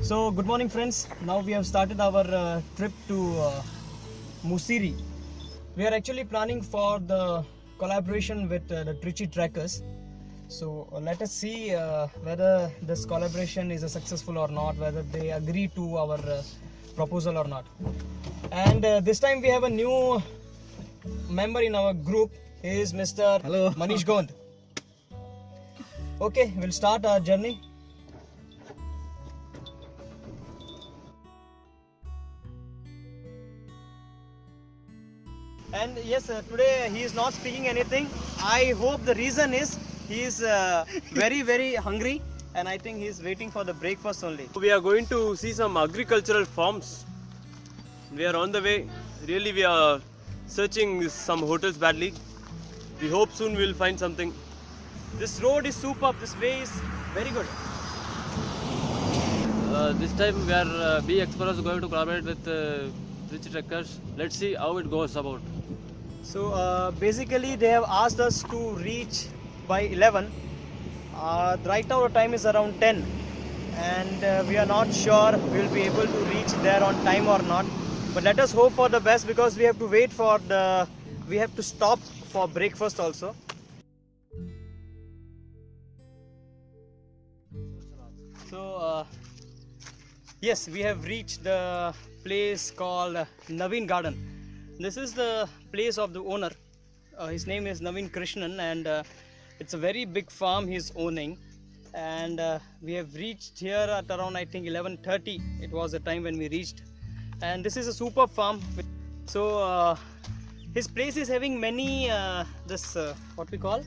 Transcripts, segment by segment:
So good morning friends. Now we have started our trip to Musiri. We are actually planning for the collaboration with the Trichy Trackers. So let us see whether this collaboration is successful or not, whether they agree to our proposal or not. And this time we have a new member in our group. He is Mr. Hello. Manish Gond. Okay, we'll start our journey. And yes, today he is not speaking anything. I hope the reason is he is very hungry, and I think he is waiting for the breakfast only. We are going to see some agricultural farms. We are on the way. Really, we are searching some hotels badly. We hope soon we will find something. This road is superb. This way is very good. This time we are B Explorers going to collaborate with Trichy Trackers. Let's see how it goes about. So basically, they have asked us to reach by 11. Right now, the time is around 10, and we are not sure we'll be able to reach there on time or not. But let us hope for the best, because we have to wait for the. We have to stop for breakfast also. So yes, we have reached the place called Naveen Garden. This is the place of the owner. His name is Naveen Krishnan, and it's a very big farm he's owning. And we have reached here at around, I think, 11:30. It was the time when we reached. And this is a super farm. So his place is having many what we call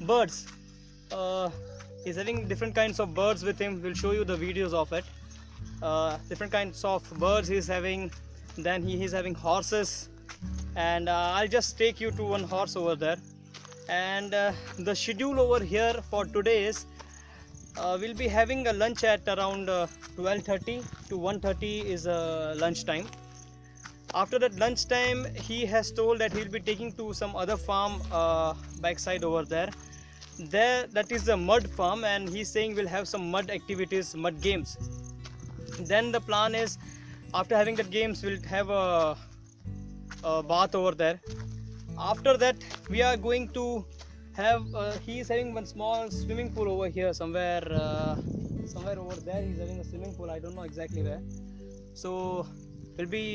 birds. He's having different kinds of birds with him. We'll show you the videos of it. Different kinds of birds he's having. Then he is having horses, and I'll just take you to one horse over there. And the schedule over here for today is we'll be having a lunch at around 12:30 to 1:30 is lunch time. After that lunch time, he has told that he'll be taking to some other farm backside over there. That is the mud farm, and he's saying we'll have some mud activities, mud games. Then the plan is, after having the games, we'll have a bath over there. After that, we are going to have he is having one small swimming pool over here somewhere over there. He's having a swimming pool. I don't know exactly where. So we'll be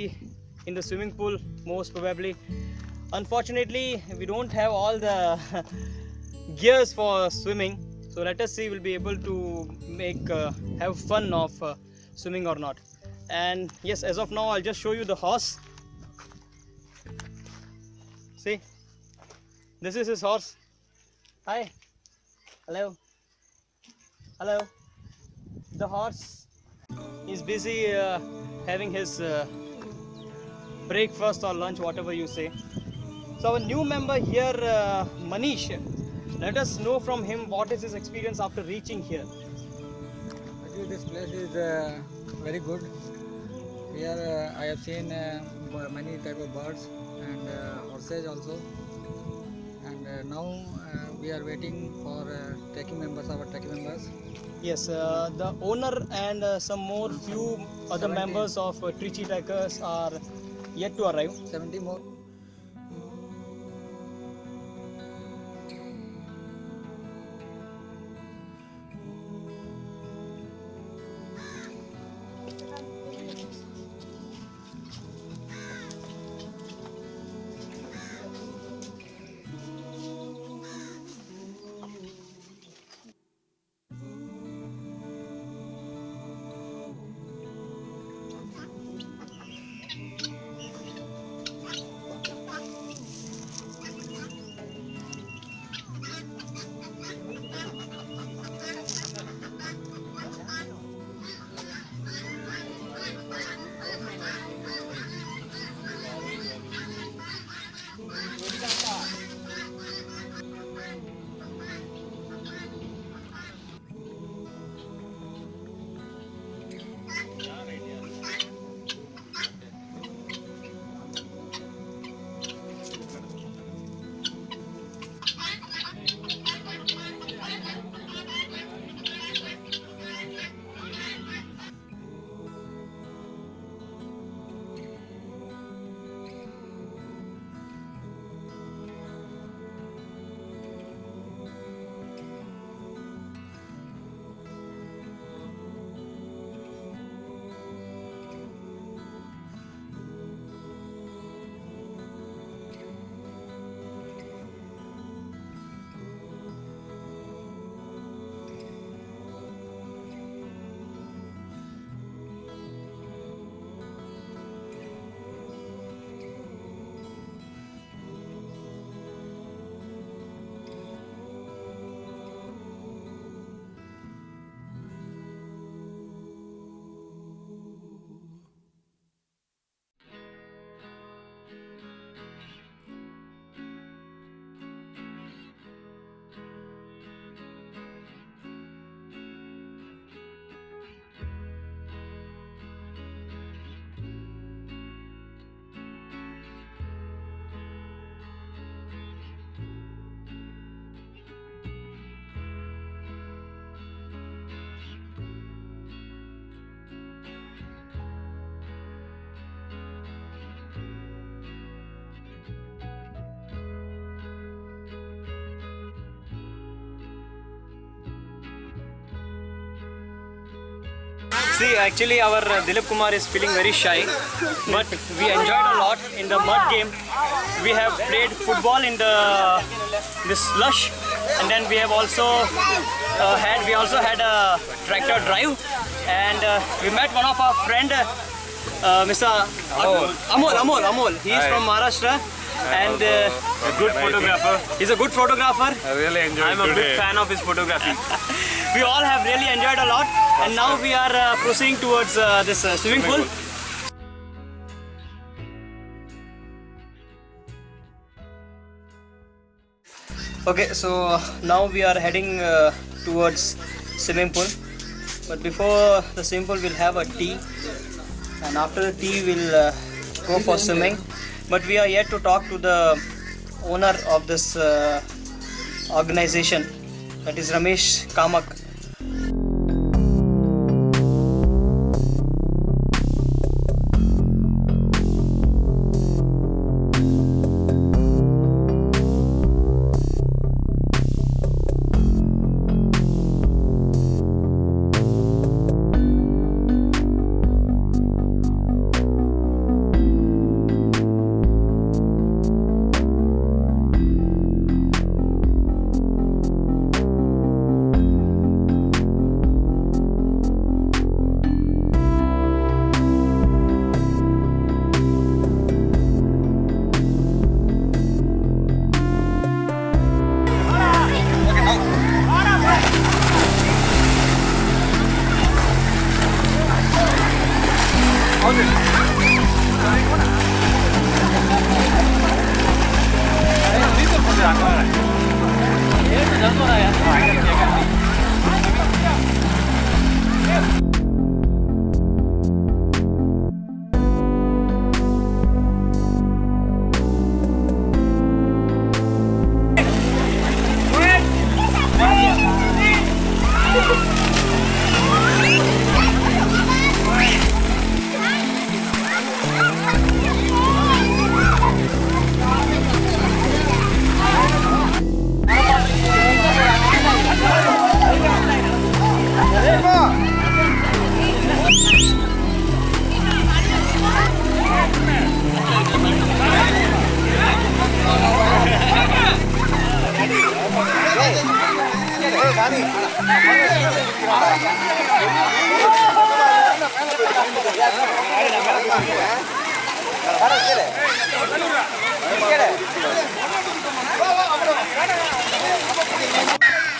in the swimming pool most probably. Unfortunately, we don't have all the gears for swimming, so let us see we'll be able to make have fun of swimming or not. And yes, as of now, I'll just show you the horse. See, this is his horse. Hi, hello, hello. The horse is busy having his breakfast or lunch, whatever you say. So our new member here, Manish, let us know from him what is his experience after reaching here. Actually, this place is very good. Here I have seen many type of birds and horses also. And now we are waiting for trekking members, our trekking members. Yes, the owner and some more few other 70. members of Trichy Trackers are yet to arrive. 70 more. See, actually our Dilip Kumar is feeling very shy, but we enjoyed a lot in the mud game. We have played football in this slush, and then we have also had a tractor drive, and we met one of our friend, Mr. Amol. He is from Maharashtra, and a good photographer. he's a good photographer. I really enjoyed I'm a today. big fan of his photography. We all have really enjoyed a lot, and now we are proceeding towards this swimming pool. Okay, so now we are heading towards swimming pool, but before the swimming pool we'll have a tea, and after the tea we'll go for swimming. But we are yet to talk to the owner of this organization, that is Ramesh Kamak.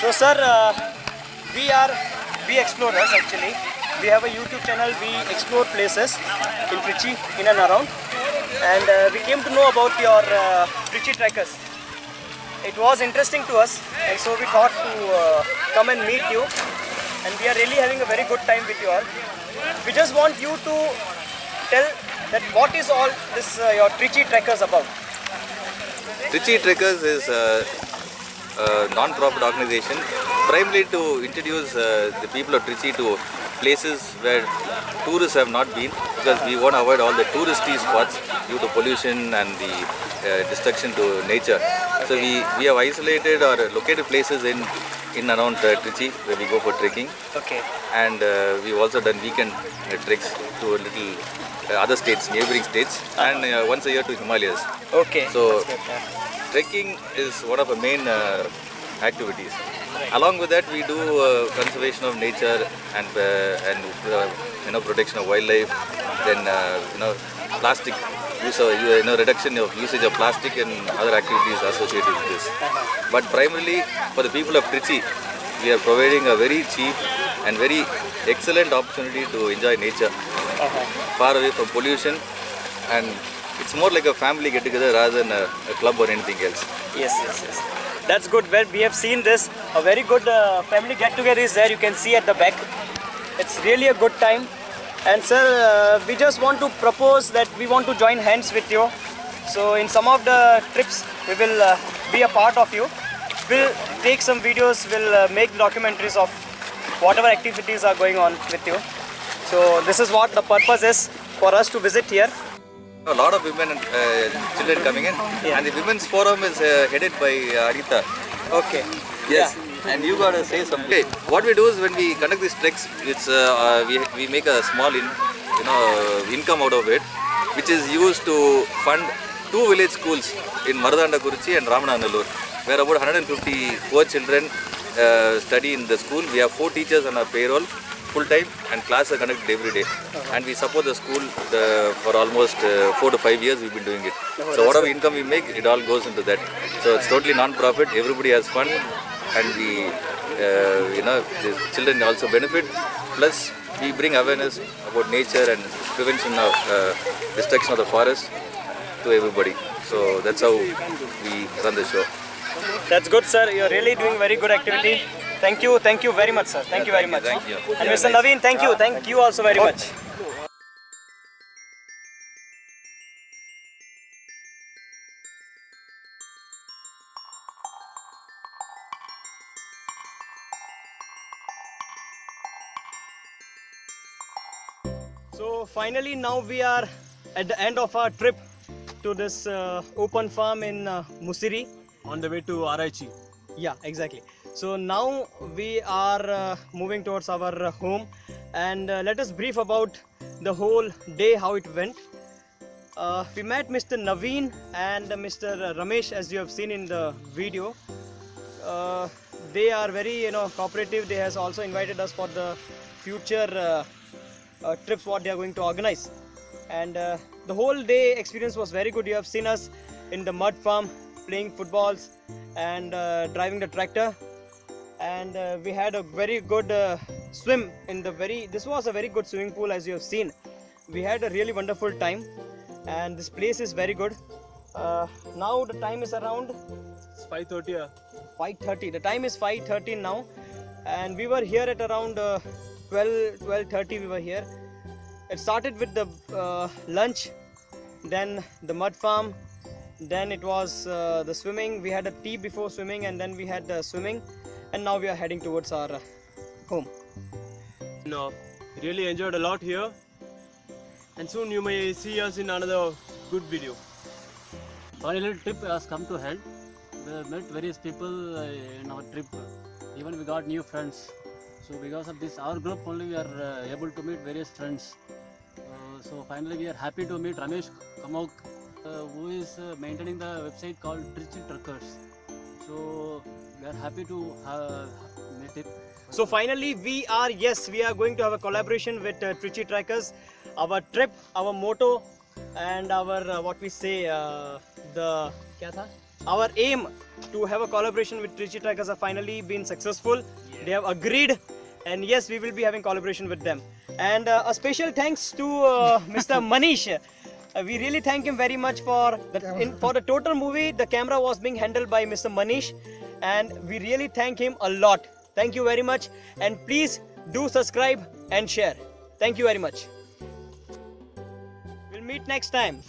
So sir, we explorers actually. We have a YouTube channel. We explore places in Trichy, in and around, and we came to know about your Trichy trekkers. It was interesting to us, and so we thought to come and meet you, and we are really having a very good time with you all. We just want you to tell that what is all this your Trichy trekkers about. Trichy Trekkers is a non-profit organization primarily to introduce the people of Trichy to places where tourists have not been, because we want to avoid all the touristy spots due to pollution and the destruction to nature. So we have isolated or located places in and around Trichy where we go for trekking. Okay. And we've also done weekend treks to a little other states, neighboring states, and once a year to Himalayas. Okay. So That's good, yeah. trekking is one of the main activities. Along with that, we do conservation of nature and protection of wildlife. Then plastic use, reduction of usage of plastic and other activities associated with this. But primarily for the people of Trichy, we are providing a very cheap and very excellent opportunity to enjoy nature, far away from pollution, and it's more like a family get together rather than a club or anything else. Yes. That's good. Well, we have seen this. A very good family get together is there. You can see at the back. It's really a good time. And sir, we just want to propose that we want to join hands with you. So in some of the trips, we will be a part of you. We'll take some videos. We'll make documentaries of whatever activities are going on with you. So this is what the purpose is for us to visit here. A lot of women and children coming in, and the women's forum is headed by Arita. Okay. Yes, And you gotta say something. Okay, what we do is when we conduct these treks, it's we make a small income out of it, which is used to fund 2 village schools in Maradanda Kurichi and Ramanannallur, where about 150 poor children study in the school. We have 4 teachers on our payroll, full time, and classes are conducted every day. And we support the school for almost 4 to 5 years. We've been doing it. So whatever income we make, it all goes into that. So it's totally non-profit. Everybody has fun, and we, the children also benefit. Plus, we bring awareness about nature and prevention of destruction of the forest to everybody. So that's how we run the show. That's good, sir. You're really doing very good activity. Thank you very much, sir. Thank you very much. Thank you. And Mr. Naveen, thank you also very much. So finally now we are at the end of our trip to this open farm in Musiri. On the way to Araichi. Yeah, exactly. So now we are moving towards our home, and let us brief about the whole day, how it went. We met Mr. Naveen and Mr. Ramesh, as you have seen in the video. They are very cooperative. They has also invited us for the future trips what they are going to organize, and the whole day experience was very good. You have seen us in the mud farm playing footballs and driving the tractor, and we had a very good swim in the this was a very good swimming pool, as you have seen. We had a really wonderful time, and this place is very good. Now the time is around It's 5:30. 5:30. The time is 5:30 now, and we were here at around 12:30. We were here. It started with the lunch, then the mud farm, then it was the swimming. We had a tea before swimming, and then we had the swimming, and now we are heading towards our home. No, really enjoyed a lot here, and soon you may see us in another good video. Our little trip has come to end. We have met various people in our trip. Even we got new friends. So because of this, our group only we are able to meet various friends. So finally we are happy to meet Ramesh Kamauk, who is maintaining the website called Trichy Truckers. So we are happy to meet him. So finally we are going to have a collaboration with Trichy Trackers. Our trip, our motto, and our what we say our aim to have a collaboration with Trichy Trackers have finally been successful. They have agreed, and yes, we will be having collaboration with them. And a special thanks to Mr. Manish. We really thank him very much for the total movie. The camera was being handled by Mr. Manish, and we really thank him a lot. Thank you very much, and please do subscribe and share. Thank you very much. We'll meet next time.